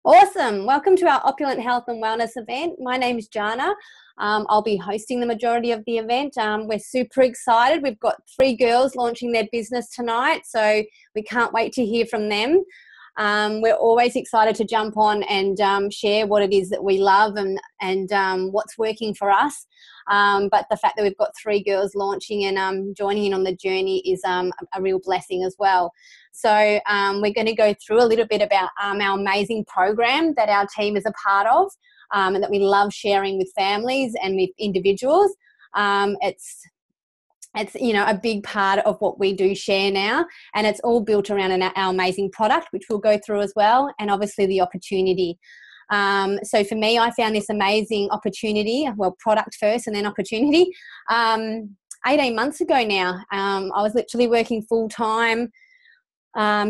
Awesome. Welcome to our Opulent Health and Wellness event. My name is Jana. I'll be hosting the majority of the event. We're super excited. We've got 3 girls launching their business tonight, so we can't wait to hear from them. We're always excited to jump on and share what it is that we love and what's working for us. But the fact that we've got 3 girls launching and joining in on the journey is a real blessing as well. So we're going to go through a little bit about our amazing program that our team is a part of and that we love sharing with families and with individuals. It's a big part of what we do share now, and it's all built around our amazing product, which we'll go through as well, and obviously the opportunity. So for me, I found this amazing opportunity, well, product first and then opportunity, 18 months ago now. I was literally working full-time,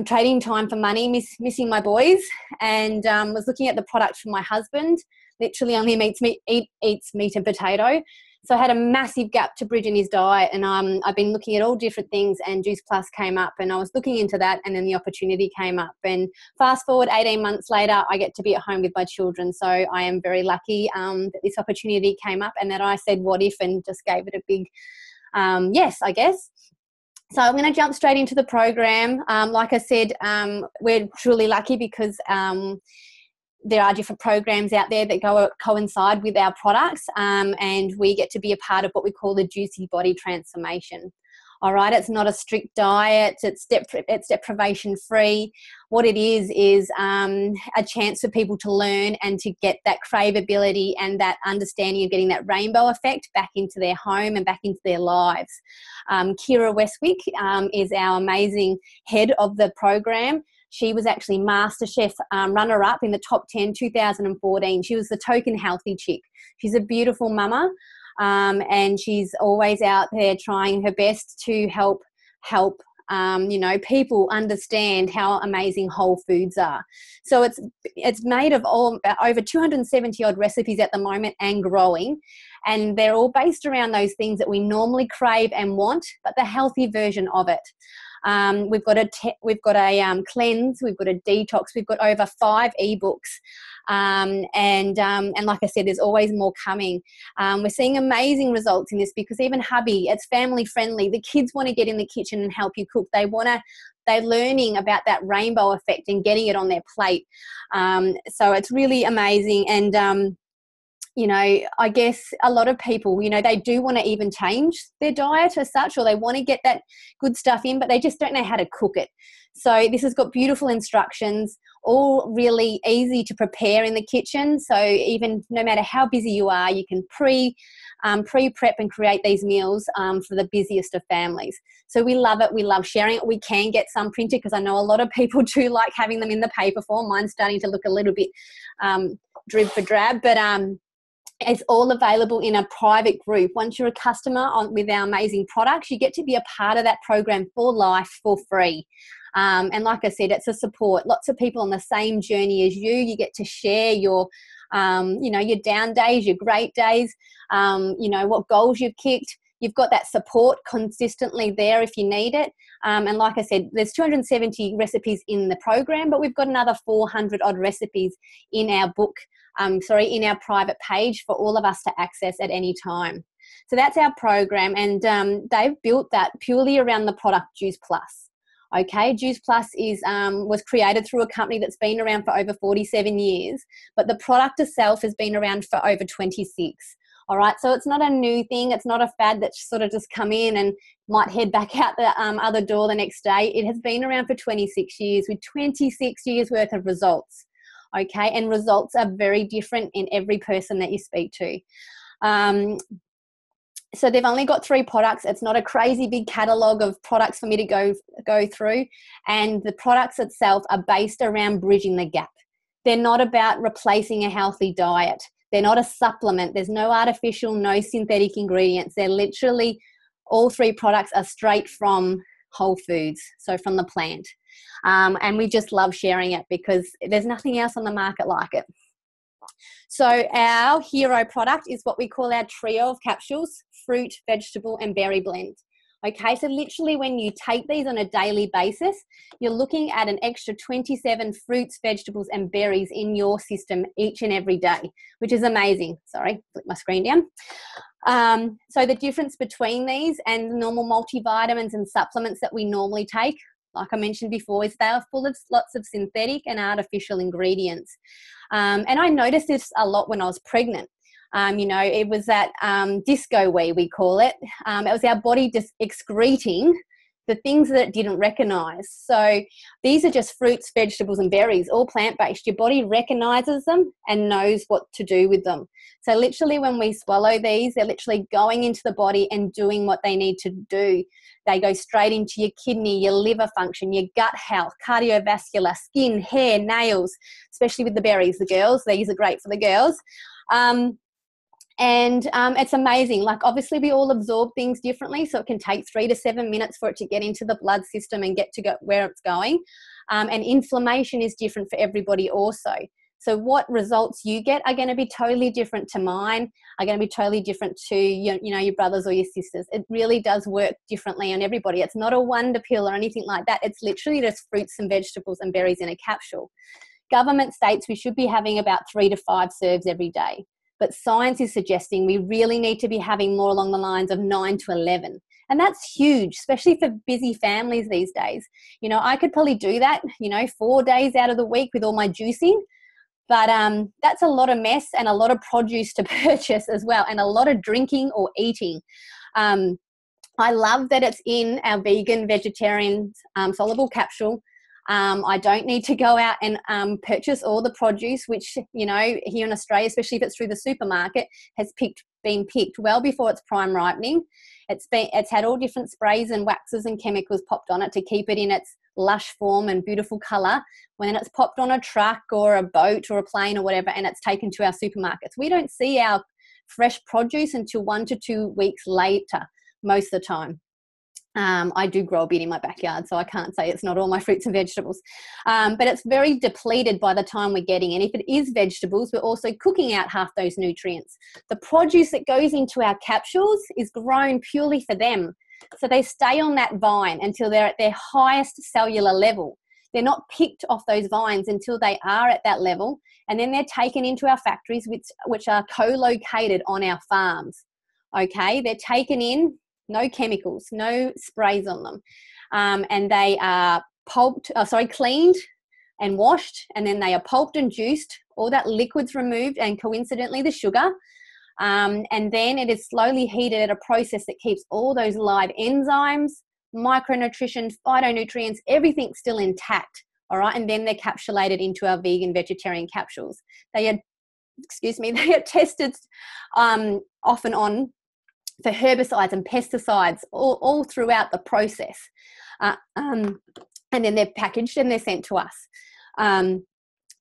trading time for money, missing my boys, and was looking at the product for my husband. Literally only eats meat and potato. So I had a massive gap to bridge in his diet, and I've been looking at all different things, and Juice Plus came up, and I was looking into that, and then the opportunity came up. And fast forward 18 months later, I get to be at home with my children. So I am very lucky that this opportunity came up and that I said what if and just gave it a big yes, I guess. So I'm going to jump straight into the program. Like I said, we're truly lucky because there are different programs out there that coincide with our products, and we get to be a part of what we call the Juicy Body Transformation. All right, it's not a strict diet, it's deprivation free. What it is a chance for people to learn and to get that craveability and that understanding of getting that rainbow effect back into their home and back into their lives. Kira Westwick is our amazing head of the program. She was actually MasterChef runner-up in the top 10 2014. She was the token healthy chick. She's a beautiful mama, and she's always out there trying her best to help people understand how amazing whole foods are. So it's made of over 270 odd recipes at the moment and growing, and they're all based around those things that we normally crave and want, but the healthy version of it. We've got a cleanse, we've got a detox, we've got over 5 ebooks, and like I said, there's always more coming. We're seeing amazing results in this because even hubby, it's family friendly. The kids want to get in the kitchen and help you cook. They're learning about that rainbow effect and getting it on their plate. So it's really amazing. And I guess a lot of people, they do want to even change their diet as such, or they want to get that good stuff in, but they just don't know how to cook it. So this has got beautiful instructions, all really easy to prepare in the kitchen. So even no matter how busy you are, you can pre-prep and create these meals for the busiest of families. So we love it. We love sharing it. We can get some printed because I know a lot of people do like having them in the paper form. Mine's starting to look a little bit drib for drab, but it's all available in a private group. Once you're a customer with our amazing products, you get to be a part of that program for life for free. And like I said, it's a support. Lots of people on the same journey as you. You get to share your down days, your great days, what goals you've kicked. You've got that support consistently there if you need it. And like I said, there's 270 recipes in the program, but we've got another 400 odd recipes in our book, in our private page for all of us to access at any time. So that's our program, and they've built that purely around the product Juice Plus. Okay, Juice Plus was created through a company that's been around for over 47 years, but the product itself has been around for over 26. All right, so it's not a new thing. It's not a fad that's sort of just come in and might head back out the other door the next day. It has been around for 26 years with 26 years worth of results. Okay, and results are very different in every person that you speak to. So they've only got 3 products. It's not a crazy big catalogue of products for me to go through, and the products itself are based around bridging the gap. They're not about replacing a healthy diet. They're not a supplement. There's no artificial, no synthetic ingredients. They're literally, all 3 products are straight from whole foods, so from the plant. And we just love sharing it because there's nothing else on the market like it. So our hero product is what we call our trio of capsules: fruit, vegetable, and berry blend. Okay, so literally when you take these on a daily basis, you're looking at an extra 27 fruits, vegetables and berries in your system each and every day, which is amazing. Sorry, flip my screen down. So the difference between these and the normal multivitamins and supplements that we normally take, like I mentioned before, is they are full of lots of synthetic and artificial ingredients. And I noticed this a lot when I was pregnant. It was that disco we call it. It was our body just excreting the things that it didn't recognize. So these are just fruits, vegetables and berries, all plant-based. Your body recognizes them and knows what to do with them. So literally when we swallow these, they're literally going into the body and doing what they need to do. They go straight into your kidney, your liver function, your gut health, cardiovascular, skin, hair, nails, especially with the berries, the girls. These are great for the girls. It's amazing. Like, obviously we all absorb things differently, so it can take 3 to 7 minutes for it to get into the blood system and get to go where it's going. And inflammation is different for everybody also. So what results you get are going to be totally different to mine, are going to be totally different to your brothers or your sisters. It really does work differently on everybody. It's not a wonder pill or anything like that. It's literally just fruits and vegetables and berries in a capsule. Government states we should be having about 3 to 5 serves every day. But science is suggesting we really need to be having more along the lines of 9 to 11. And that's huge, especially for busy families these days. I could probably do that, 4 days out of the week with all my juicing. But that's a lot of mess and a lot of produce to purchase as well, and a lot of drinking or eating. I love that it's in our vegan, vegetarian, soluble capsule. I don't need to go out and purchase all the produce, which, here in Australia, especially if it's through the supermarket, has been picked well before its prime ripening. It's had all different sprays and waxes and chemicals popped on it to keep it in its lush form and beautiful colour. When it's popped on a truck or a boat or a plane or whatever, and it's taken to our supermarkets, we don't see our fresh produce until 1 to 2 weeks later most of the time. I do grow a bit in my backyard, so I can't say it's not all my fruits and vegetables. But it's very depleted by the time we're getting. And if it is vegetables, we're also cooking out half those nutrients. The produce that goes into our capsules is grown purely for them. So they stay on that vine until they're at their highest cellular level. They're not picked off those vines until they are at that level. And then they're taken into our factories, which are co-located on our farms. Okay, they're taken in. No chemicals, no sprays on them. And they are cleaned and washed, and then they are pulped and juiced. All that liquid's removed, and coincidentally the sugar. And then it is slowly heated at a process that keeps all those live enzymes, micronutrition, phytonutrients, everything still intact. All right, and then they're capsulated into our vegan vegetarian capsules. They are tested off and on for herbicides and pesticides all throughout the process. And then they're packaged and they're sent to us.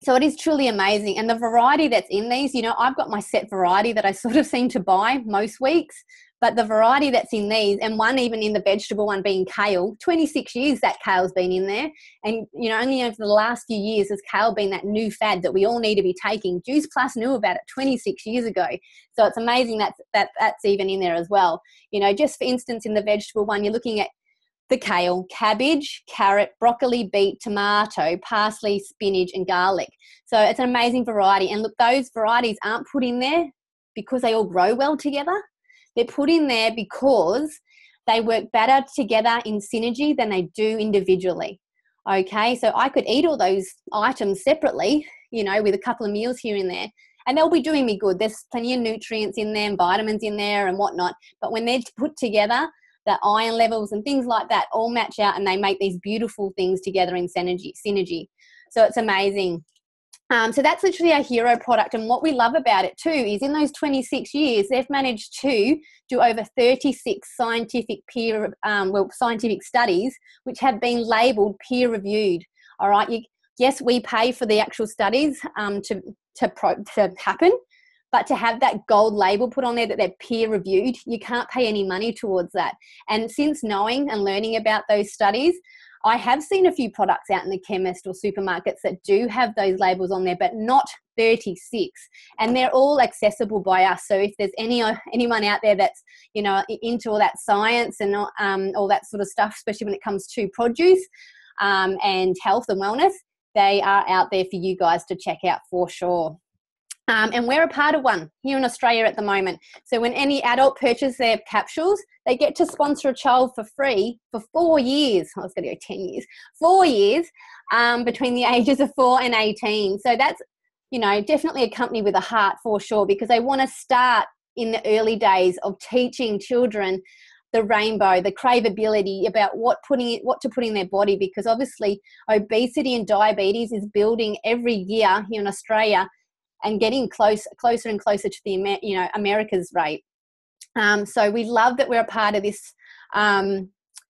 So it is truly amazing. And the variety that's in these, I've got my set variety that I sort of seem to buy most weeks, but the variety that's in these, and one even in the vegetable one being kale, 26 years that kale's been in there. And, only over the last few years has kale been that new fad that we all need to be taking. Juice Plus knew about it 26 years ago. So it's amazing that's even in there as well. Just for instance, in the vegetable one, you're looking at the kale, cabbage, carrot, broccoli, beet, tomato, parsley, spinach and garlic. So it's an amazing variety. And look, those varieties aren't put in there because they all grow well together. They're put in there because they work better together in synergy than they do individually. Okay, so I could eat all those items separately, with a couple of meals here and there, and they'll be doing me good. There's plenty of nutrients in there and vitamins in there and whatnot. But when they're put together, the iron levels and things like that all match out, and they make these beautiful things together in synergy. So it's amazing. So that's literally our hero product. And what we love about it too is in those 26 years, they've managed to do over 36 scientific scientific studies, which have been labelled peer reviewed. All right. Yes, we pay for the actual studies to happen, but to have that gold label put on there that they're peer reviewed, you can't pay any money towards that. And since knowing and learning about those studies, I have seen a few products out in the chemist or supermarkets that do have those labels on there, but not 36, and they're all accessible by us. So if there's anyone out there that's, you know, into all that science and all that sort of stuff, especially when it comes to produce and health and wellness, they are out there for you guys to check out for sure. And we're a part of one here in Australia at the moment. So when any adult purchases their capsules, they get to sponsor a child for free for 4 years. I was going to go 10 years. 4 years between the ages of 4 and 18. So that's, you know, definitely a company with a heart for sure, because they want to start in the early days of teaching children the rainbow, the craveability, about what to put in their body, because obviously obesity and diabetes is building every year here in Australia and getting closer and closer to the, you know, America's rate. So we love that we're a part of this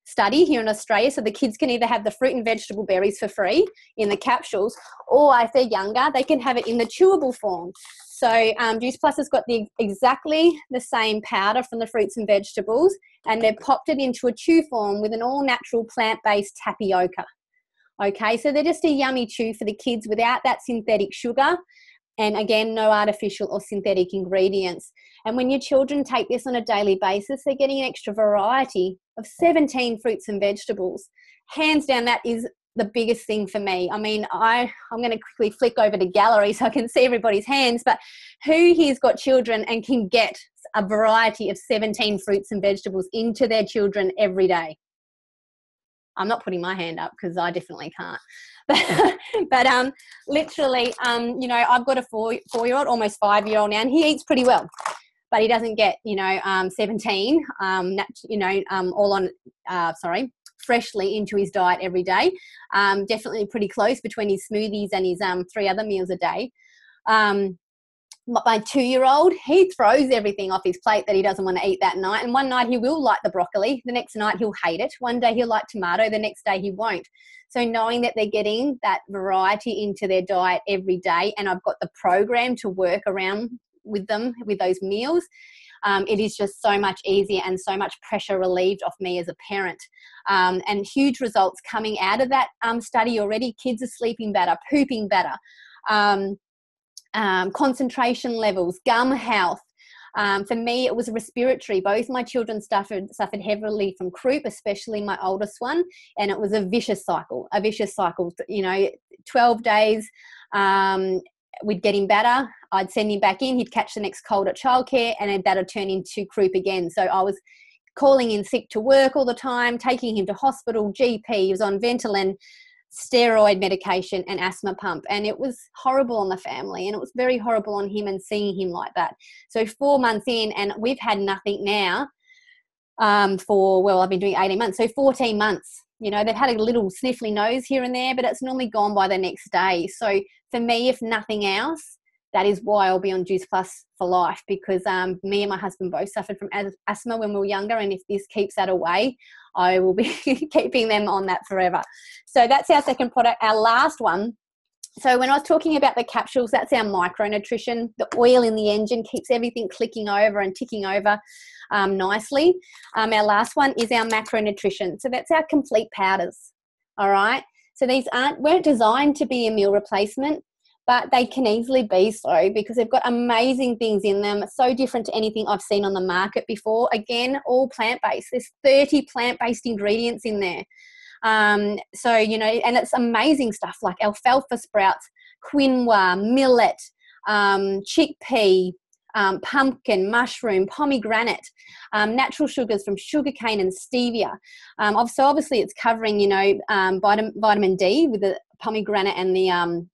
study here in Australia. So the kids can either have the fruit and vegetable berries for free in the capsules, or if they're younger, they can have it in the chewable form. So Juice Plus has got exactly the same powder from the fruits and vegetables, and they've popped it into a chew form with an all-natural plant-based tapioca. Okay, so they're just a yummy chew for the kids without that synthetic sugar. And again, no artificial or synthetic ingredients. And when your children take this on a daily basis, they're getting an extra variety of 17 fruits and vegetables. Hands down, that is the biggest thing for me. I mean, I'm going to quickly flick over to gallery so I can see everybody's hands, but who here's got children and can get a variety of 17 fruits and vegetables into their children every day? I'm not putting my hand up because I definitely can't. But literally, you know, I've got a four-year-old, almost 5-year-old now, and he eats pretty well, but he doesn't get, you know, 17, you know, all on, freshly into his diet every day. Definitely pretty close between his smoothies and his 3 other meals a day. My 2-year-old, he throws everything off his plate that he doesn't want to eat that night. And one night he will like the broccoli. The next night he'll hate it. One day he'll like tomato. The next day he won't. So knowing that they're getting that variety into their diet every day, and I've got the program to work around with them with those meals, it is just so much easier and so much pressure relieved off me as a parent. And huge results coming out of that study already. Kids are sleeping better, pooping better. Concentration levels, gum health. For me, it was respiratory. Both my children suffered heavily from croup, especially my oldest one, and it was a vicious cycle. You know, 12 days, we'd get him better. I'd send him back in. He'd catch the next cold at childcare, and that'd turn into croup again. So I was calling in sick to work all the time, taking him to hospital, GP. He was on Ventolin, steroid medication and asthma pump, and it was horrible on the family, and it was very horrible on him and seeing him like that. So 4 months in, and we've had nothing now I've been doing 18 months, so 14 months. You know, they've had a little sniffly nose here and there, but it's normally gone by the next day. So for me, if nothing else, that is why I'll be on Juice Plus for life, because me and my husband both suffered from asthma when we were younger, and if this keeps that away, I will be keeping them on that forever. So that's our second product. Our last one, so when I was talking about the capsules, that's our micronutrition. The oil in the engine keeps everything clicking over and ticking over nicely. Our last one is our macronutrition. So that's our complete powders, all right? So these weren't designed to be a meal replacement, but they can easily be so because they've got amazing things in them, so different to anything I've seen on the market before. Again, all plant-based. There's 30 plant-based ingredients in there. So, you know, and it's amazing stuff like alfalfa sprouts, quinoa, millet, chickpea, pumpkin, mushroom, pomegranate, natural sugars from sugarcane and stevia. So obviously it's covering, you know, vitamin D with the pomegranate and the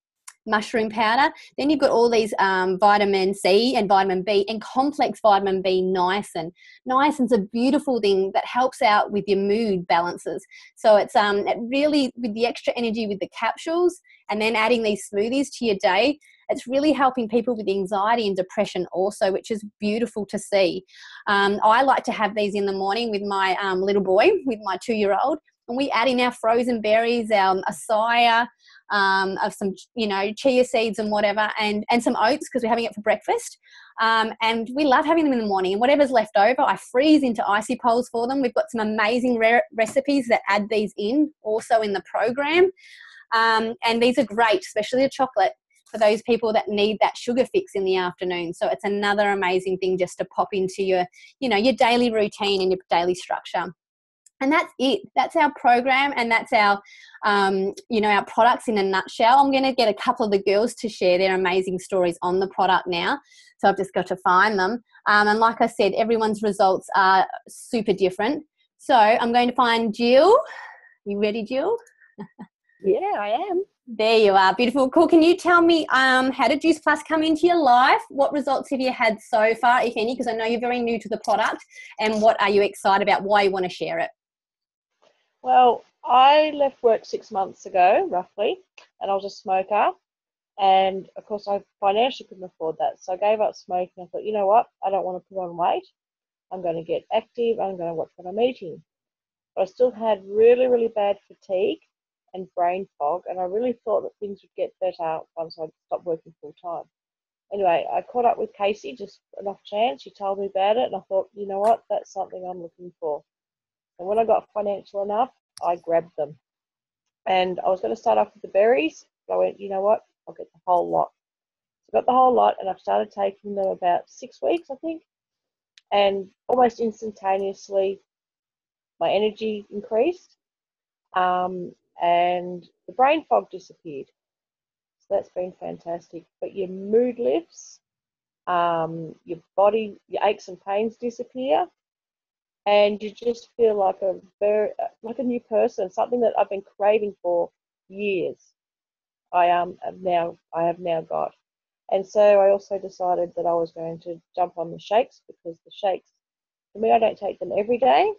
mushroom powder. Then you've got all these vitamin C and vitamin B and complex vitamin B niacin. Niacin's a beautiful thing that helps out with your mood balances. So it's it really, with the extra energy with the capsules and then adding these smoothies to your day, it's really helping people with anxiety and depression also, which is beautiful to see. I like to have these in the morning with my little boy, with my 2-year-old, and we add in our frozen berries, our acai, of some, chia seeds and whatever, and some oats because we're having it for breakfast. And we love having them in the morning. And whatever's left over, I freeze into icy poles for them. We've got some amazing recipes that add these in also in the program. And these are great, especially a chocolate, for those people that need that sugar fix in the afternoon. So it's another amazing thing just to pop into your, your daily routine and your daily structure. And that's it. That's our program, and that's our, our products in a nutshell. I'm going to get a couple of the girls to share their amazing stories on the product now. So I've just got to find them. And like I said, everyone's results are super different. So I'm going to find Jill. You ready, Jill? Yeah, I am. There you are. Beautiful. Cool. Can you tell me how did Juice Plus come into your life? What results have you had so far, if any? Because I know you're very new to the product. And what are you excited about? Why you want to share it? Well, I left work 6 months ago, roughly, and I was a smoker. And, of course, I financially couldn't afford that. So I gave up smoking. I thought, you know what? I don't want to put on weight. I'm going to get active. I'm going to watch what I'm eating. But I still had really, really bad fatigue and brain fog, and I really thought that things would get better once I stopped working full time. Anyway, I caught up with Casey just an off chance. She told me about it, and I thought, you know what, that's something I'm looking for. And when I got financial enough, I grabbed them. And I was going to start off with the berries, but I went, you know what, I'll get the whole lot. So I got the whole lot, and I've started taking them about 6 weeks, I think. And almost instantaneously, my energy increased. And the brain fog disappeared. So that's been fantastic. But your mood lifts, your body, your aches and pains disappear, and you just feel like a new person, something that I've been craving for years. I have now got. And so I also decided that I was going to jump on the shakes, because the shakes, for me, I don't take them every day.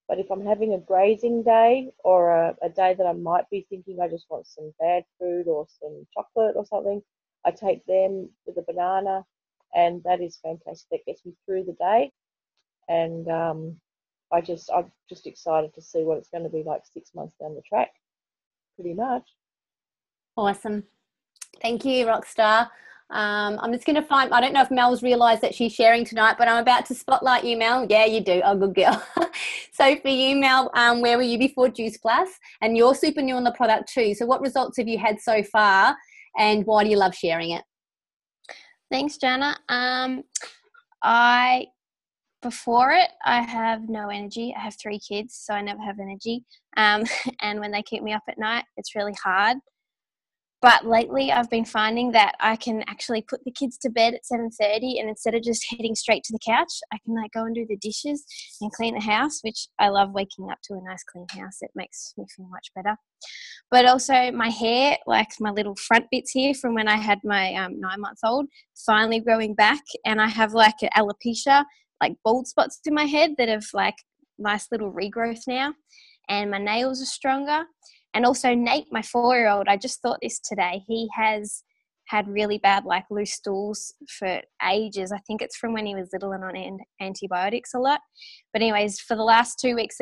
But if I'm having a grazing day, or a day that I might be thinking I just want some bad food or some chocolate or something, I take them with a banana, and that is fantastic. That gets me through the day. And I'm just excited to see what it's going to be like 6 months down the track, pretty much. Awesome. Thank you, Rockstar. I'm just going to find, I don't know if Mel's realised that she's sharing tonight, but I'm about to spotlight you, Mel. Yeah, you do. Oh, good girl. So for you, Mel, where were you before Juice Plus? And you're super new on the product too. So what results have you had so far, and why do you love sharing it? Thanks, Jana. Before it, I have no energy. I have 3 kids, so I never have energy. And when they keep me up at night, it's really hard. But lately I've been finding that I can actually put the kids to bed at 7:30, and instead of just heading straight to the couch, I can go and do the dishes and clean the house, which I love. Waking up to a nice clean house, it makes me feel much better. But also my hair, like my little front bits here from when I had my 9-month-old, finally growing back, and I have an alopecia, bald spots in my head that have nice little regrowth now, and my nails are stronger. And also Nate, my 4-year-old, I just thought this today. He has had really bad loose stools for ages. I think it's from when he was little and on antibiotics a lot. But anyways, for the last 4 weeks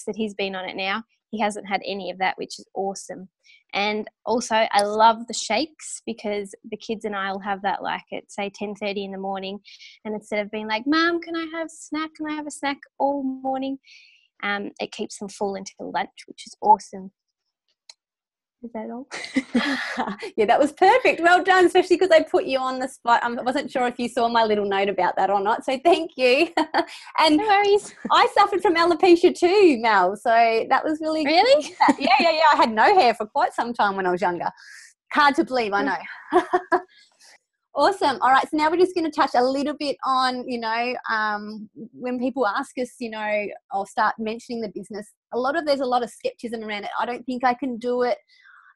that he's been on it now, he hasn't had any of that, which is awesome. And also I love the shakes, because the kids and I will have that at say 10:30 in the morning, and instead of being like, Mom, can I have a snack? Can I have a snack all morning? It keeps them full until lunch, which is awesome. Is that all? Yeah, that was perfect. Well done, especially because I put you on the spot. I wasn't sure if you saw my little note about that or not, so thank you. And no worries. I suffered from alopecia too, Mel, so that was really Really? Yeah. I had no hair for quite some time when I was younger. Hard to believe, I know. Awesome. All right. So now we're just going to touch a little bit on, when people ask us, I'll start mentioning the business. There's a lot of skepticism around it. I don't think I can do it.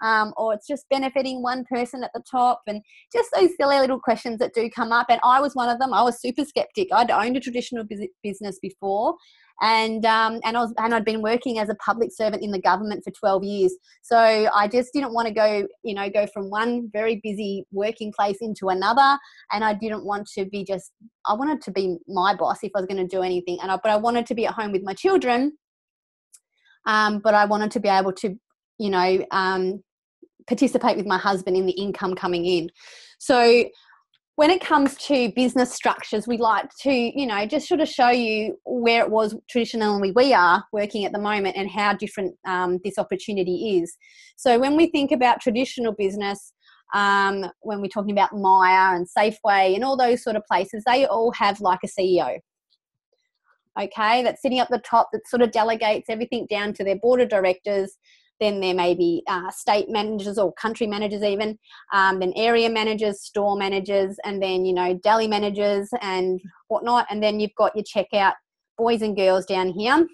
Or it's just benefiting one person at the top, and just those silly little questions that do come up. And I was one of them. I was super skeptic. I'd owned a traditional business before, and I'd been working as a public servant in the government for 12 years. So I just didn't want to go from one very busy working place into another, and I didn't want to be I wanted to be my boss if I was going to do anything, but I wanted to be at home with my children, but I wanted to be able to participate with my husband in the income coming in. So when it comes to business structures, we like to, you know, just sort of show you where it was traditionally we are working at the moment and how different this opportunity is. So when we think about traditional business, when we're talking about Myer and Safeway and all those sort of places, they all have like a CEO. Okay, that's sitting up the top, that sort of delegates everything down to their board of directors. Then there may be state managers or country managers even, then area managers, store managers, and then, you know, deli managers and whatnot. And then you've got your checkout boys and girls down here.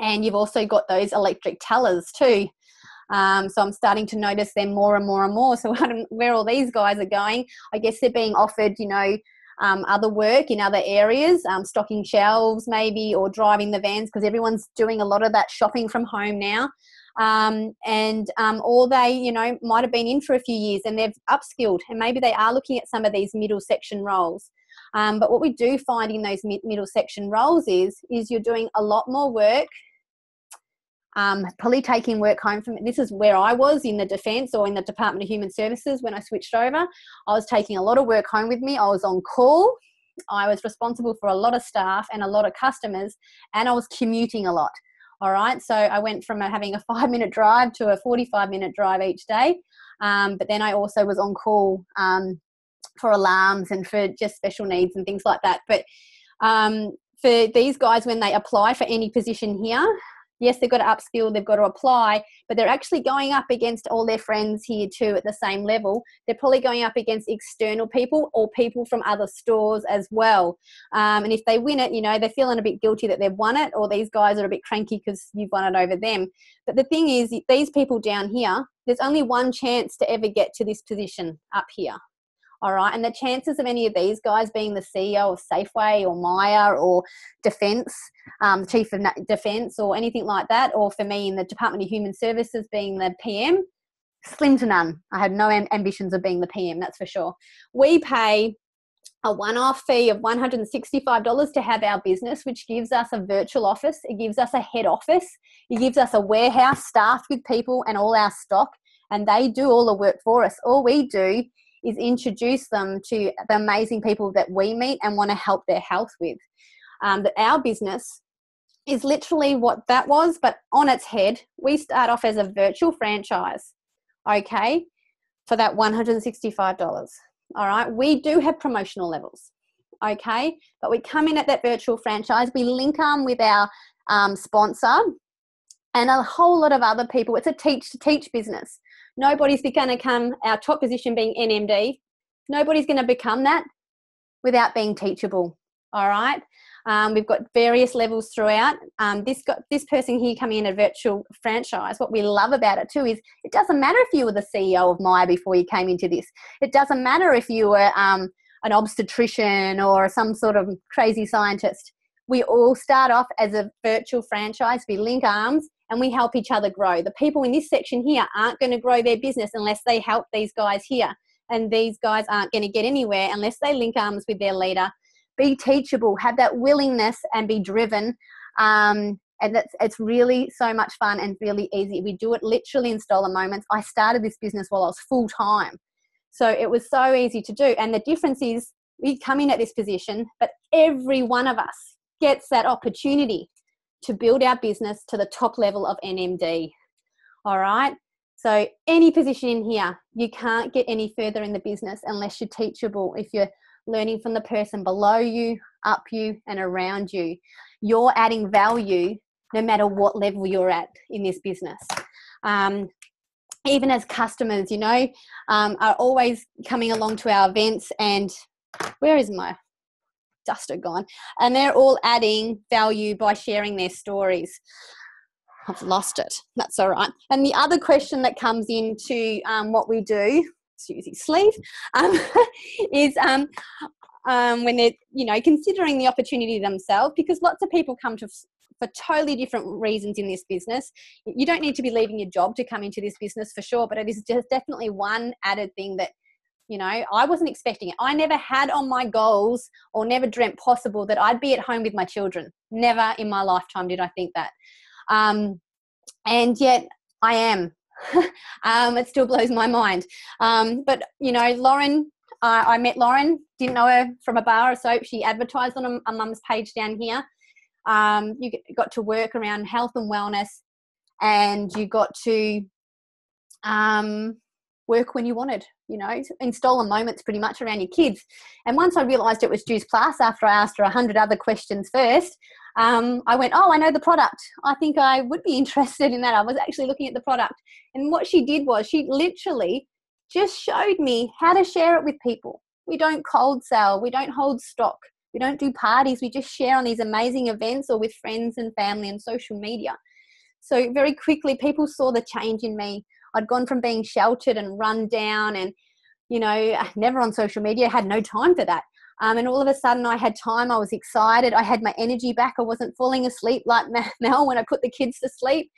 And you've also got those electric tellers too. So I'm starting to notice them more and more and more. So I don't know where all these guys are going. I guess they're being offered, you know, other work in other areas, stocking shelves maybe, or driving the vans, because everyone's doing a lot of that shopping from home now. Or they, you know, might have been in for a few years and they've upskilled, and maybe they are looking at some of these middle section roles. But what we do find in those middle section roles is you're doing a lot more work, probably taking work home from it. This is where I was in the defence or in the Department of Human Services when I switched over. I was taking a lot of work home with me. I was on call. I was responsible for a lot of staff and a lot of customers, and I was commuting a lot. All right, so I went from having a 5-minute drive to a 45-minute drive each day. But then I also was on call for alarms and for just special needs and things like that. But for these guys, when they apply for any position here, yes, they've got to upskill, they've got to apply, but they're actually going up against all their friends here too at the same level. They're probably going up against external people or people from other stores as well. And if they win it, you know, they're feeling a bit guilty that they've won it, or these guys are a bit cranky because you've won it over them. But the thing is, these people down here, there's only one chance to ever get to this position up here. All right, and the chances of any of these guys being the CEO of Safeway or Myer or Defence, Chief of Defence or anything like that, or for me in the Department of Human Services being the PM, slim to none. I had no ambitions of being the PM, that's for sure. We pay a one-off fee of $165 to have our business, which gives us a virtual office. It gives us a head office. It gives us a warehouse staffed with people and all our stock, and they do all the work for us. All we do is introduce them to the amazing people that we meet and want to help their health with. That our business is literally what that was, but on its head. We start off as a virtual franchise, okay, for that $165. All right, we do have promotional levels, okay, but we come in at that virtual franchise. We link arm with our sponsor and a whole lot of other people. It's a teach-to-teach business. Nobody's going to come, our top position being NMD, nobody's going to become that without being teachable, all right? We've got various levels throughout. This person here coming in a virtual franchise, what we love about it too is it doesn't matter if you were the CEO of Myer before you came into this. It doesn't matter if you were an obstetrician or some sort of crazy scientist. We all start off as a virtual franchise. We link arms and we help each other grow. The people in this section here aren't going to grow their business unless they help these guys here. And these guys aren't going to get anywhere unless they link arms with their leader. Be teachable, have that willingness and be driven. And it's really so much fun and really easy. We do it literally in stolen moments. I started this business while I was full-time. So it was so easy to do. And the difference is we come in at this position, but every one of us gets that opportunity to build our business to the top level of NMD. All right. So any position in here, you can't get any further in the business unless you're teachable. If you're learning from the person below you, up you, and around you, you're adding value no matter what level you're at in this business. Even as customers, you know, are always coming along to our events, and where is my duster gone? And they're all adding value by sharing their stories. I've lost it. That's all right. And the other question that comes into what we do, Susie sleeve, is when they're, you know, considering the opportunity themselves, because lots of people come to for totally different reasons in this business. You don't need to be leaving your job to come into this business for sure, but it is just definitely one added thing that, you know, I wasn't expecting it. I never had on my goals or never dreamt possible that I'd be at home with my children. Never in my lifetime did I think that. And yet I am. It still blows my mind. But, you know, Lauren, I met Lauren, didn't know her from a bar of soap. She advertised on a mum's page down here. You got to work around health and wellness, and you got to work when you wanted, you know, in stolen moments pretty much around your kids. And once I realised it was Juice Plus, after I asked her 100 other questions first, I went, oh, I know the product. I think I would be interested in that. I was actually looking at the product. And what she did was she literally just showed me how to share it with people. We don't cold sell. We don't hold stock. We don't do parties. We just share on these amazing events or with friends and family and social media. So very quickly, people saw the change in me. I'd gone from being sheltered and run down and, you know, never on social media, had no time for that. And all of a sudden I had time. I was excited. I had my energy back. I wasn't falling asleep like Mel when I put the kids to sleep.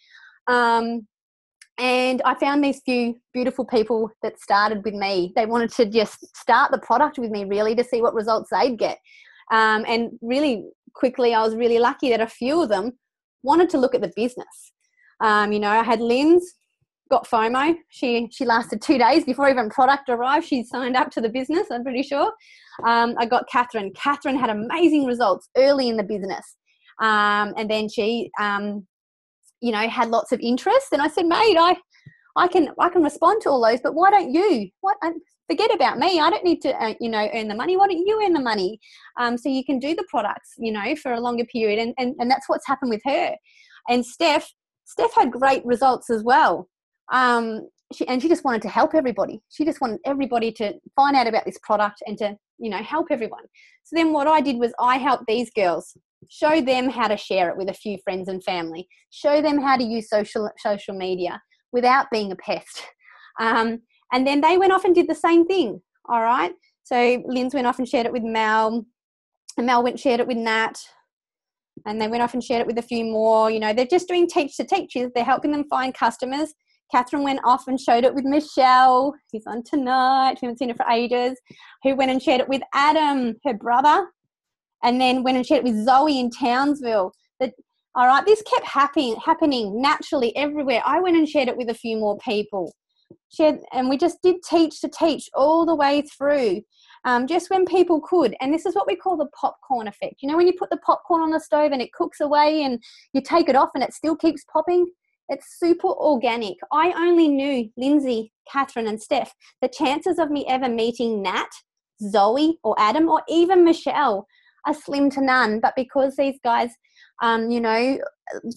And I found these few beautiful people that started with me. They wanted to just start the product with me really to see what results they'd get. And really quickly, I was really lucky that a few of them wanted to look at the business. You know, I had Lynn's got FOMO. She lasted 2 days before even product arrived. She signed up to the business, I'm pretty sure. I got Catherine. Catherine had amazing results early in the business. And then she, you know, had lots of interest. And I said, mate, I can respond to all those, but why don't you? Forget about me. I don't need to, you know, earn the money. Why don't you earn the money? So you can do the products, you know, for a longer period. And that's what's happened with her. And Steph had great results as well. She just wanted to help everybody. She just wanted everybody to find out about this product and to, you know, help everyone. So then what I did was I helped these girls, show them how to share it with a few friends and family, show them how to use social media without being a pest. And then they went off and did the same thing. All right. So Lynn's went off and shared it with Mel, and Mel went and shared it with Nat, and they went off and shared it with a few more. You know, they're just doing teach to teachers. They're helping them find customers. Catherine went off and showed it with Michelle, who's on tonight. We haven't seen her for ages. Who went and shared it with Adam, her brother, and then went and shared it with Zoe in Townsville. All right, this kept happening naturally everywhere. I went and shared it with a few more people. And we just did teach to teach all the way through, just when people could. And this is what we call the popcorn effect. You know, when you put the popcorn on the stove and it cooks away and you take it off and it still keeps popping? It's super organic. I only knew Lindsay, Catherine and Steph. The chances of me ever meeting Nat, Zoe or Adam or even Michelle are slim to none. But because these guys, you know,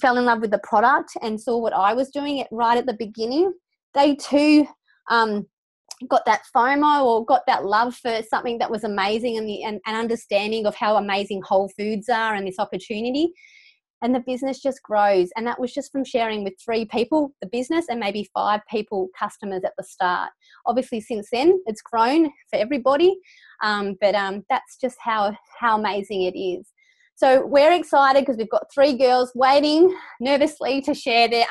fell in love with the product and saw what I was doing right at the beginning, they too got that FOMO or got that love for something that was amazing and understanding of how amazing whole foods are and this opportunity. And the business just grows. And that was just from sharing with 3 people, the business, and maybe 5 people, customers at the start. Obviously, since then, it's grown for everybody. But that's just how amazing it is. So we're excited because we've got 3 girls waiting nervously to share their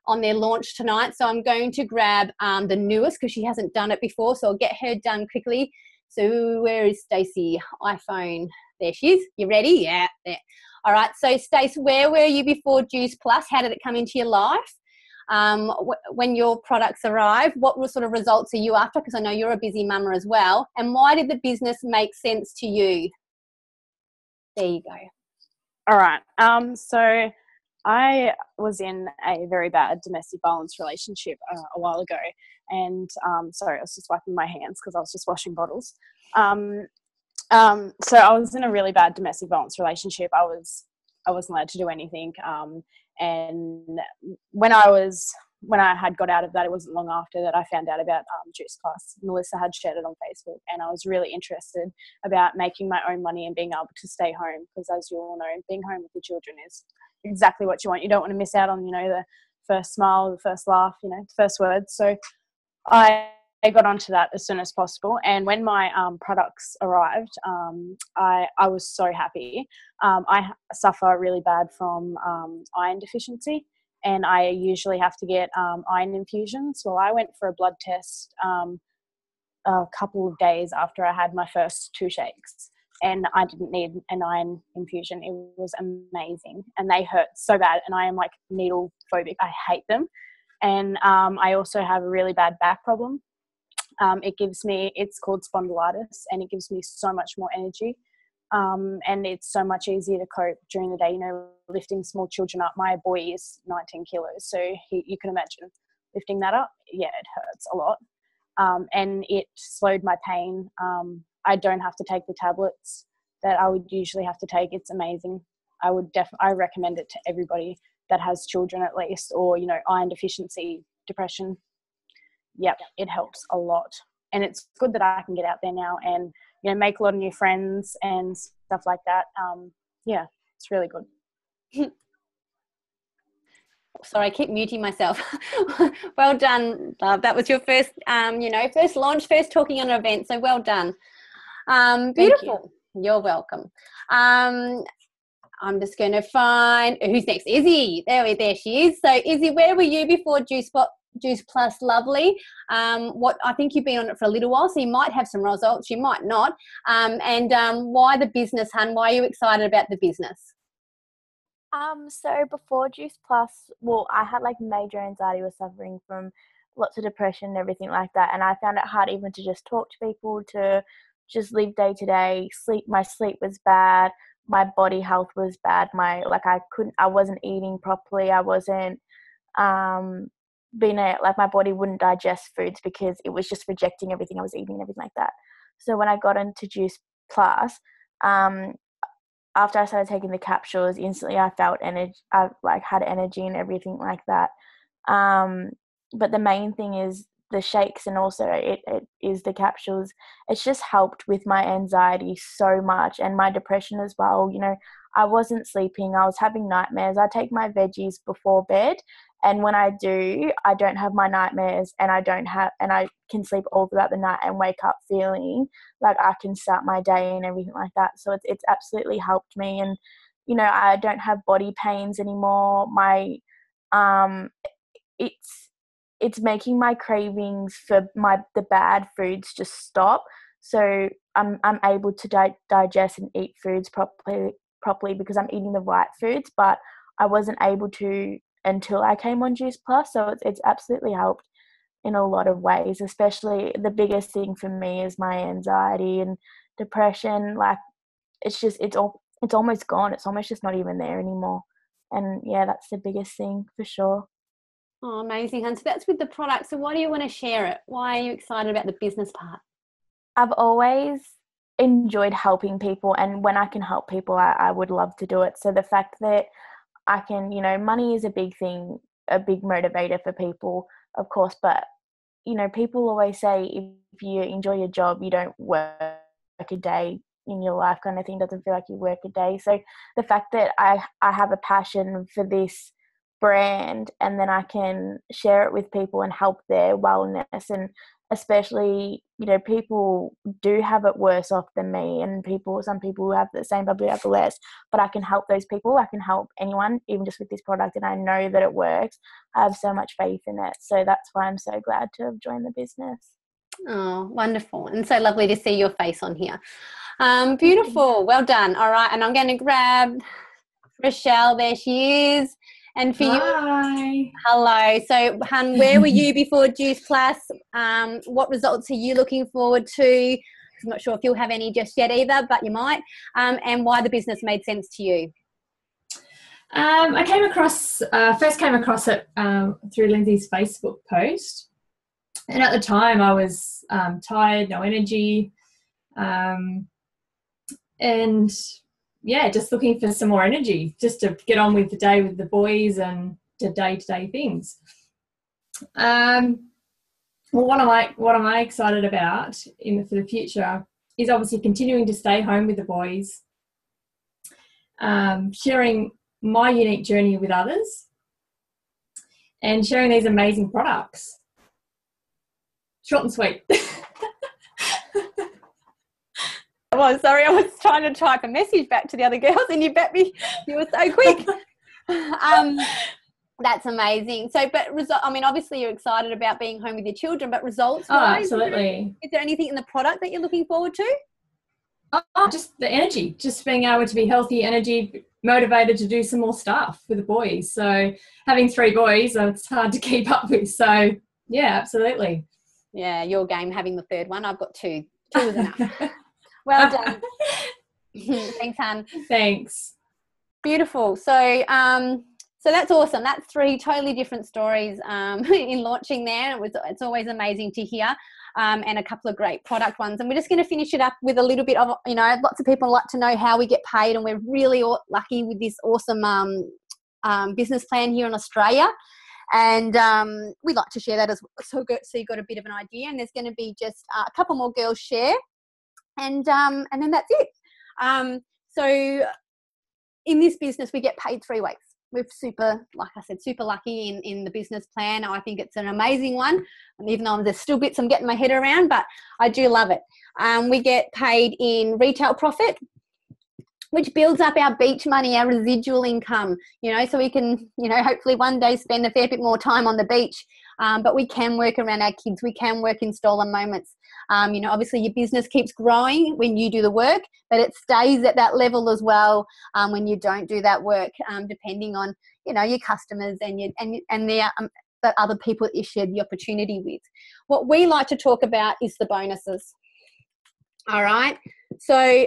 on their launch tonight. So I'm going to grab the newest because she hasn't done it before. So I'll get her done quickly. So where is Stacey? iPhone. There she is. You ready? Yeah, there. All right. So Stacey, where were you before Juice Plus? How did it come into your life? When your products arrived, what sort of results are you after? Because I know you're a busy mama as well. And why did the business make sense to you? There you go. All right. So I was in a very bad domestic violence relationship a while ago. And sorry, I was just wiping my hands because I was just washing bottles. So I was in a really bad domestic violence relationship. I wasn't allowed to do anything. And when I had got out of that, it wasn't long after that I found out about Juice Plus. Melissa had shared it on Facebook, and I was really interested about making my own money and being able to stay home, because as you all know, being home with your children is exactly what you want. You don't want to miss out on, you know, the first smile, the first laugh, you know, the first words. So I got onto that as soon as possible. And when my products arrived, I was so happy. I suffer really bad from iron deficiency, and I usually have to get iron infusions. Well, I went for a blood test a couple of days after I had my first 2 shakes, and I didn't need an iron infusion. It was amazing, and they hurt so bad, and I am like needle phobic. I hate them. And I also have a really bad back problem. It's called spondylitis, and it gives me so much more energy. And it's so much easier to cope during the day, you know, lifting small children up. My boy is 19 kilos, so you can imagine lifting that up. Yeah, it hurts a lot. And it slowed my pain. I don't have to take the tablets that I would usually have to take. It's amazing. I recommend it to everybody that has children at least, or, you know, iron deficiency, depression. Yep, it helps a lot. And it's good that I can get out there now and, you know, make a lot of new friends and stuff like that. Yeah, it's really good. Sorry, I keep muting myself. Well done, love. That was your first, first launch, first talking on an event. So well done. Beautiful. You're welcome. I'm just going to find who's next. Izzy. There she is. So Izzy, where were you before Juice Plus Lovely? What I think you've been on it for a little while, so you might have some results, you might not. Why the business, hun? Why are you excited about the business? So before Juice Plus, well, I had like major anxiety, was suffering from lots of depression and everything like that, and I found it hard even to just talk to people, to just live day to day. My sleep was bad, my body health was bad, I wasn't eating properly, I wasn't my body wouldn't digest foods because it was just rejecting everything I was eating and everything like that. So when I got into Juice Plus, after I started taking the capsules, instantly I felt energy. I had energy and everything like that. But the main thing is the shakes, and also it is the capsules. It's just helped with my anxiety so much, and my depression as well. You know, I wasn't sleeping. I was having nightmares. I take my veggies before bed, and when I do, I don't have my nightmares, and I can sleep all throughout the night and wake up feeling like I can start my day and everything like that. So it's absolutely helped me, and you know, I don't have body pains anymore. It's making my cravings for the bad foods just stop. So I'm able to digest and eat foods properly because I'm eating the right foods, but I wasn't able to until I came on Juice Plus. So it's absolutely helped in a lot of ways. Especially the biggest thing for me is my anxiety and depression. Like it's almost gone. It's almost just not even there anymore. And yeah, that's the biggest thing for sure. Oh, amazing, hun. So that's with the product. So why do you want to share it? Why are you excited about the business part? I've always enjoyed helping people, and when I can help people, I would love to do it. So the fact that I can, you know, money is a big thing, a big motivator for people, of course, but, you know, people always say if you enjoy your job, you don't work a day in your life, kind of thing. Doesn't feel like you work a day. So the fact that I have a passion for this brand, and then I can share it with people and help their wellness, and especially, you know, people do have it worse off than me, and some people who have the same, probably have less, but I can help those people. I can help anyone, even just with this product, and I know that it works. I have so much faith in it, so that's why I'm so glad to have joined the business. Oh, wonderful, and so lovely to see your face on here. Beautiful, well done. All right, and I'm going to grab Rochelle. There she is. And for you, hello. So, hun, where were you before Juice Plus? What results are you looking forward to? I'm not sure if you'll have any just yet either, but you might. And why the business made sense to you? I first came across it through Lindsay's Facebook post. And at the time I was tired, no energy, and yeah, just looking for some more energy, just to get on with the day with the boys and the day-to-day things. Well, what am I excited about for the future is obviously continuing to stay home with the boys, sharing my unique journey with others, and sharing these amazing products. Short and sweet. Well, sorry, I was trying to type a message back to the other girls, and you bet me you were so quick. That's amazing. So, but obviously you're excited about being home with your children, but results-wise, absolutely. Is there anything in the product that you're looking forward to? Just the energy, just being able to be healthy, energy, motivated to do some more stuff with the boys. So having 3 boys, it's hard to keep up with. So yeah, absolutely. Yeah, your game having the 3rd one. I've got 2. 2 is enough. Well done. Thanks, Han. Thanks. Beautiful. So so that's awesome. That's 3 totally different stories in launching there. It's always amazing to hear. And a couple of great product ones. And we're just going to finish it up with a little bit of, lots of people like to know how we get paid, and we're really lucky with this awesome business plan here in Australia. And we like to share that as well, so you've got a bit of an idea. And there's going to be just a couple more girls share, and then that's it. So in this business, we get paid 3 weeks. We're super lucky in the business plan. I think it's an amazing one. And even though there's still bits I'm getting my head around, but I do love it. We get paid in retail profit, which builds up our beach money, our residual income, so we can, hopefully one day spend a fair bit more time on the beach. But we can work around our kids. We can work in stolen moments. Obviously your business keeps growing when you do the work, but it stays at that level as well when you don't do that work, depending on, your customers and the that other people that you share the opportunity with. What we like to talk about is the bonuses. All right. So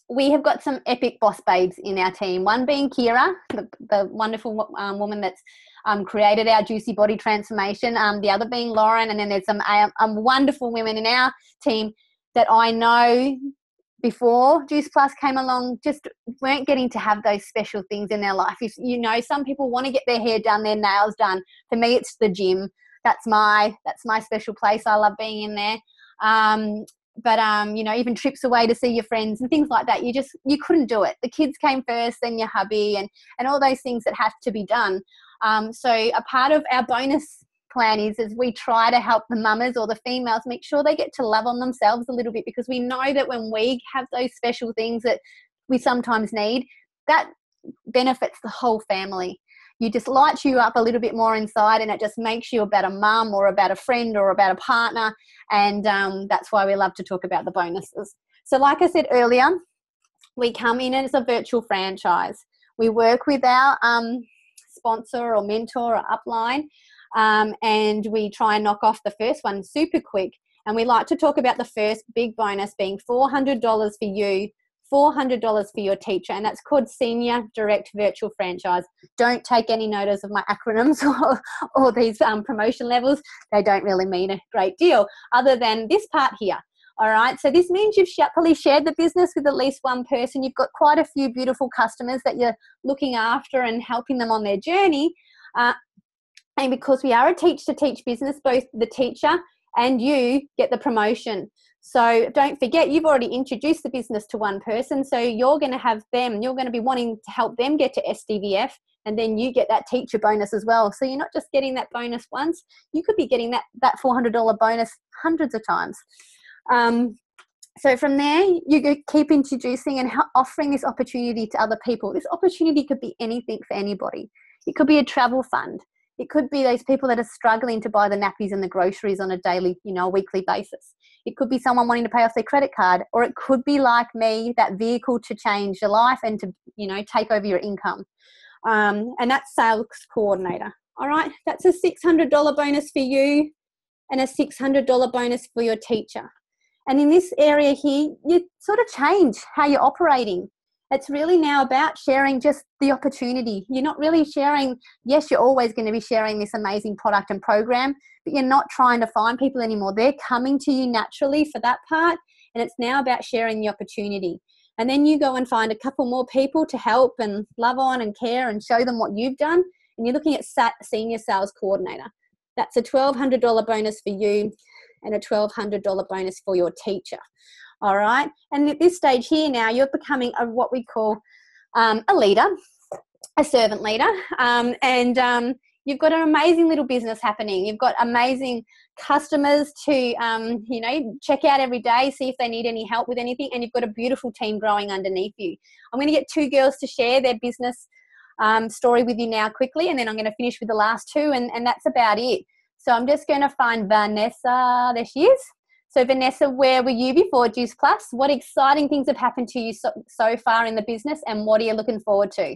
we have got some epic boss babes in our team. One being Kira, the wonderful woman that's created our Juicy Body Transformation. The other being Lauren, and then there's some wonderful women in our team that I know before Juice Plus came along just weren't getting to have those special things in their life. If some people want to get their hair done, their nails done. For me, it's the gym. That's my special place. I love being in there. But even trips away to see your friends and things like that, you couldn't do it. The kids came first, then your hubby, and all those things that have to be done. So a part of our bonus plan is we try to help the mamas or the females make sure they get to love on themselves a little bit, because we know that when we have those special things that we sometimes need, that benefits the whole family. You just lights you up a little bit more inside, and it just makes you a better mum or a better friend or a better partner. And that's why we love to talk about the bonuses. So like I said earlier, we come in as a virtual franchise. We work with our sponsor or mentor or upline, and we try and knock off the first one super quick. And we like to talk about the first big bonus being $400 for you, $400 for your teacher, and that's called Senior Direct Virtual Franchise. Don't take any notice of my acronyms or these promotion levels. They don't really mean a great deal other than this part here. All right, so this means you've probably shared the business with at least one person. You've got quite a few beautiful customers that you're looking after and helping them on their journey. And because we are a teach-to-teach business, both the teacher and you get the promotion. So don't forget, you've already introduced the business to one person, so you're going to have them, you're going to be wanting to help them get to SDVF, and then you get that teacher bonus as well. So you're not just getting that bonus once, you could be getting that $400 bonus hundreds of times. So from there, you keep introducing and offering this opportunity to other people. This opportunity could be anything for anybody. It could be a travel fund. It could be those people that are struggling to buy the nappies and the groceries on a daily, a weekly basis. It could be someone wanting to pay off their credit card, or it could be like me, that vehicle to change your life and to, take over your income. And that's sales coordinator. All right. That's a $600 bonus for you and a $600 bonus for your teacher. And in this area here, you sort of change how you're operating. It's really now about sharing just the opportunity. You're not really sharing, yes, you're always going to be sharing this amazing product and program, but you're not trying to find people anymore. They're coming to you naturally for that part, and it's now about sharing the opportunity. And then you go and find a couple more people to help and love on and care and show them what you've done, and you're looking at senior sales coordinator. That's a $1,200 bonus for you and a $1,200 bonus for your teacher. All right. And at this stage here now, you're becoming what we call a leader, a servant leader. And you've got an amazing little business happening. You've got amazing customers to, check out every day, see if they need any help with anything. And you've got a beautiful team growing underneath you. I'm going to get 2 girls to share their business story with you now quickly. And then I'm going to finish with the last 2. And that's about it. So I'm just going to find Vanessa. There she is. So Vanessa, where were you before Juice Plus? What exciting things have happened to you so far in the business, and what are you looking forward to?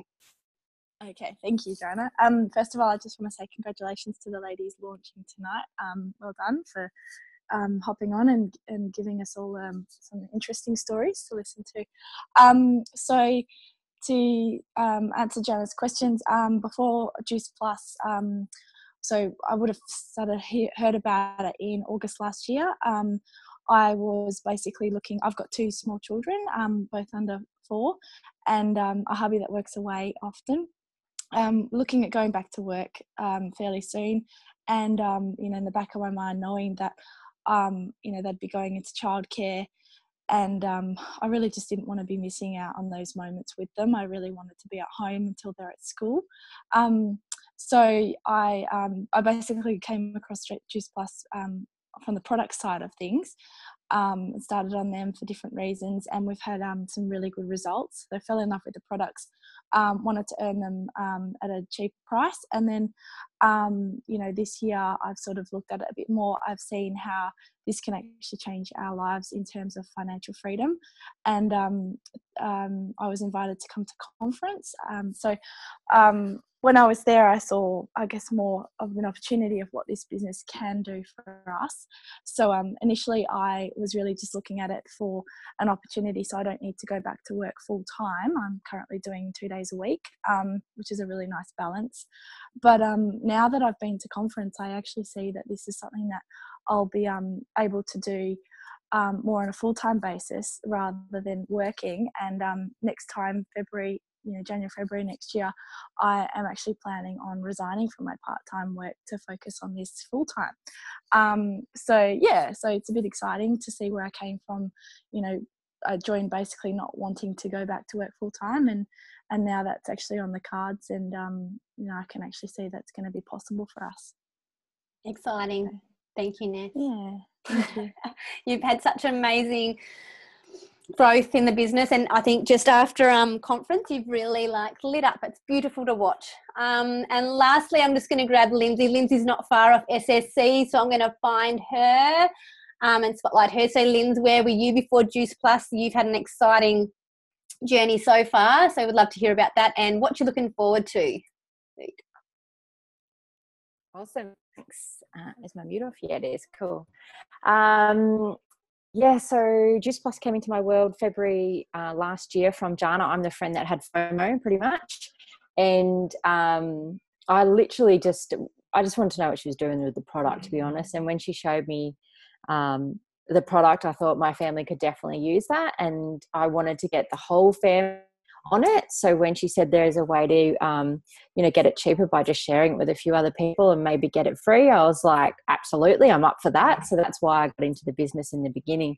Okay, thank you, Joanna. First of all, I just want to say congratulations to the ladies launching tonight. Well done for hopping on and giving us all some interesting stories to listen to. So to answer Joanna's questions, before Juice Plus, so I would have heard about it in August last year. I was basically looking, I've got 2 small children, both under 4, and a hubby that works away often. Looking at going back to work fairly soon, and in the back of my mind knowing that they'd be going into childcare, and I really just didn't want to be missing out on those moments with them. I really wanted to be at home until they're at school. So I basically came across Juice Plus from the product side of things. Started on them for different reasons, and we've had some really good results. So I fell in love with the products, wanted to earn them at a cheap price, and then this year I've sort of looked at it a bit more. I've seen how this can actually change our lives in terms of financial freedom, and I was invited to come to conference. When I was there, I saw, I guess, more of an opportunity of what this business can do for us. So initially I was really just looking at it for an opportunity, so I don't need to go back to work full time. I'm currently doing 2 days a week, which is a really nice balance. But now that I've been to conference, I actually see that this is something that I'll be able to do more on a full-time basis rather than working. And next time, January, February next year, I am actually planning on resigning from my part-time work to focus on this full-time. So it's a bit exciting to see where I came from. I joined basically not wanting to go back to work full-time, and now that's actually on the cards, and I can actually see that's going to be possible for us. Exciting. Thank you, Ness. Yeah, thank you. You've had such amazing growth in the business, and I think just after conference you've really lit up. It's beautiful to watch. And lastly, I'm just going to grab Lindsay. Lindsay's not far off SSC, so I'm going to find her and spotlight her. So Lindsay, where were you before Juice Plus? You've had an exciting journey so far, so we'd love to hear about that and what you're looking forward to. Awesome. Thanks. Is my mute off? Yeah, it is. Cool. So Juice Plus came into my world February last year from Jana. I'm the friend that had FOMO pretty much. And I literally just wanted to know what she was doing with the product, to be honest. And when she showed me the product, I thought my family could definitely use that. And I wanted to get the whole family on it. So when she said there's a way to get it cheaper by just sharing it with a few other people and maybe get it free, I was like, absolutely, I'm up for that. So that's why I got into the business in the beginning.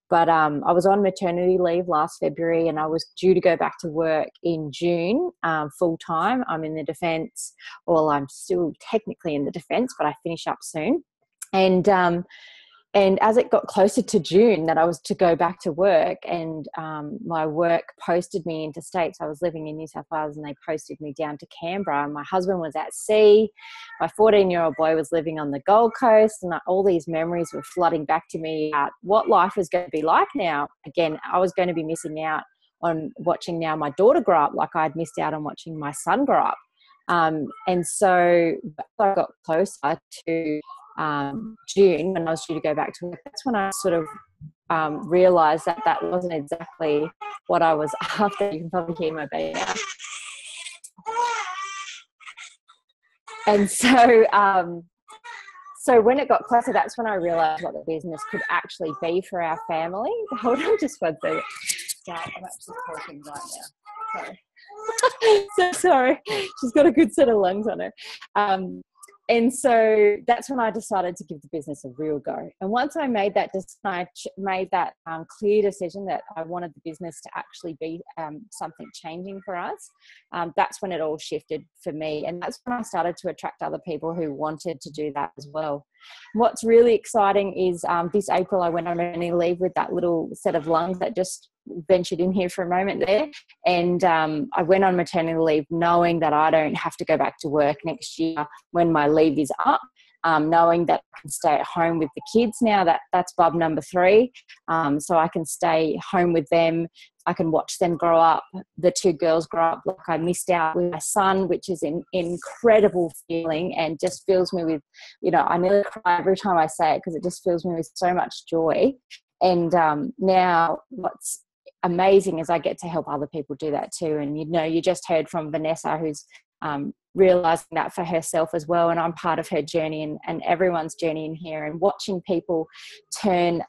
But I was on maternity leave last February, and I was due to go back to work in June full time. I'm in the defence. Well, I'm still technically in the defence, but I finish up soon. And as it got closer to June that I was to go back to work, and my work posted me into states. I was living in New South Wales, and they posted me down to Canberra. And my husband was at sea. My 14-year-old boy was living on the Gold Coast, and all these memories were flooding back to me about what life was going to be like now. Again, I was going to be missing out on watching now my daughter grow up like I'd missed out on watching my son grow up. And so I got closer to June, when I was due to go back to work, that's when I sort of realised that wasn't exactly what I was after. You can probably hear my baby now. And so when it got closer, that's when I realised what the business could actually be for our family. Hold on just one second. I'm actually talking right now. Sorry. So sorry. She's got a good set of lungs on her. And so that's when I decided to give the business a real go. And once I made that clear decision that I wanted the business to actually be something changing for us, that's when it all shifted for me. And that's when I started to attract other people who wanted to do that as well. What's really exciting is this April I went on maternity leave with that little set of lungs that just ventured in here for a moment there, and I went on maternity leave knowing that I don't have to go back to work next year when my leave is up. knowing that I can stay at home with the kids now. That's bub number 3. So I can stay home with them. I can watch them grow up. The 2 girls grow up like I missed out with my son, which is an incredible feeling and just fills me with, I nearly cry every time I say it because it just fills me with so much joy. And now what's amazing is I get to help other people do that too. And you just heard from Vanessa, who's realizing that for herself as well, and I'm part of her journey and everyone's journey in here, and watching people turn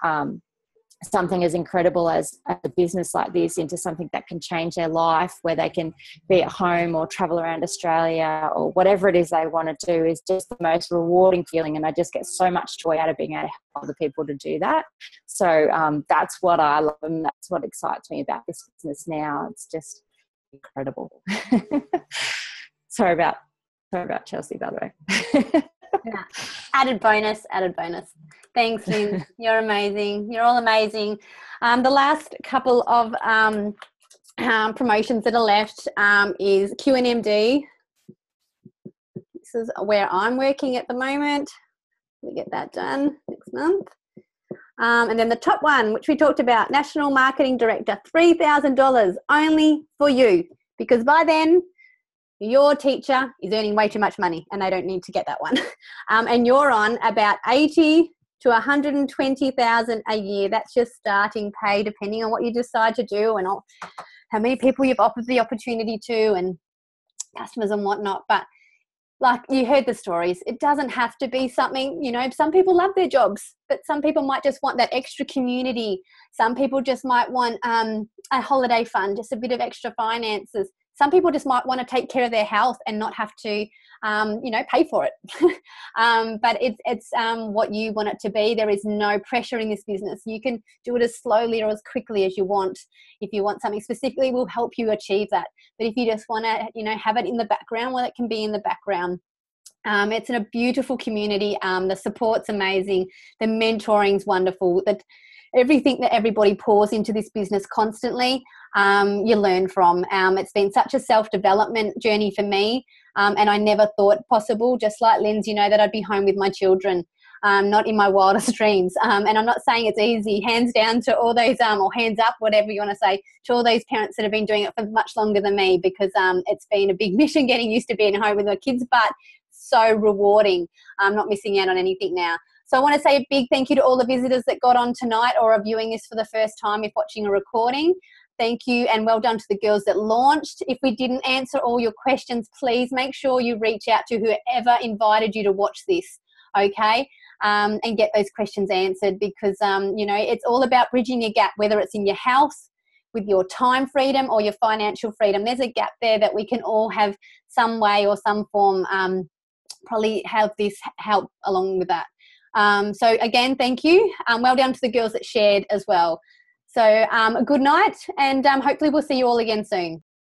something as incredible as a business like this into something that can change their life, where they can be at home or travel around Australia or whatever it is they want to do, is just the most rewarding feeling. And I just get so much joy out of being able to help other people to do that. So that's what I love, and that's what excites me about this business now. It's just incredible. Sorry about Chelsea, by the way. Yeah. Added bonus. Thanks, Lynn. You're amazing. You're all amazing. The last couple of promotions that are left is QNMD. This is where I'm working at the moment. We get that done next month. And then the top one, which we talked about, National Marketing Director, $3,000 only for you, because by then your teacher is earning way too much money and they don't need to get that one. And you're on about 80 to 120,000 a year. That's your starting pay, depending on what you decide to do and how many people you've offered the opportunity to and customers and whatnot. But like you heard the stories, it doesn't have to be something, some people love their jobs, but some people might just want that extra community. Some people just might want a holiday fund, just a bit of extra finances. Some people just might want to take care of their health and not have to, pay for it. But it's what you want it to be. There is no pressure in this business. You can do it as slowly or as quickly as you want. If you want something specifically, we'll help you achieve that. But if you just want to, have it in the background, well, it can be in the background. It's in a beautiful community. The support's amazing. The mentoring's wonderful. Everything that everybody pours into this business constantly, you learn from. It's been such a self-development journey for me, and I never thought possible, just like Lynn's, that I'd be home with my children, not in my wildest dreams. And I'm not saying it's easy. Hands down to all those, or hands up, whatever you want to say, to all those parents that have been doing it for much longer than me, because it's been a big mission getting used to being home with my kids, but so rewarding. I'm not missing out on anything now. So I want to say a big thank you to all the visitors that got on tonight or are viewing this for the first time if watching a recording. Thank you, and well done to the girls that launched. If we didn't answer all your questions, please make sure you reach out to whoever invited you to watch this, okay? And get those questions answered, because, it's all about bridging a gap, whether it's in your house, with your time freedom or your financial freedom. There's a gap there that we can all have some way or some form, probably have this help along with that. So again, thank you. Well done to the girls that shared as well. So good night, and hopefully we'll see you all again soon.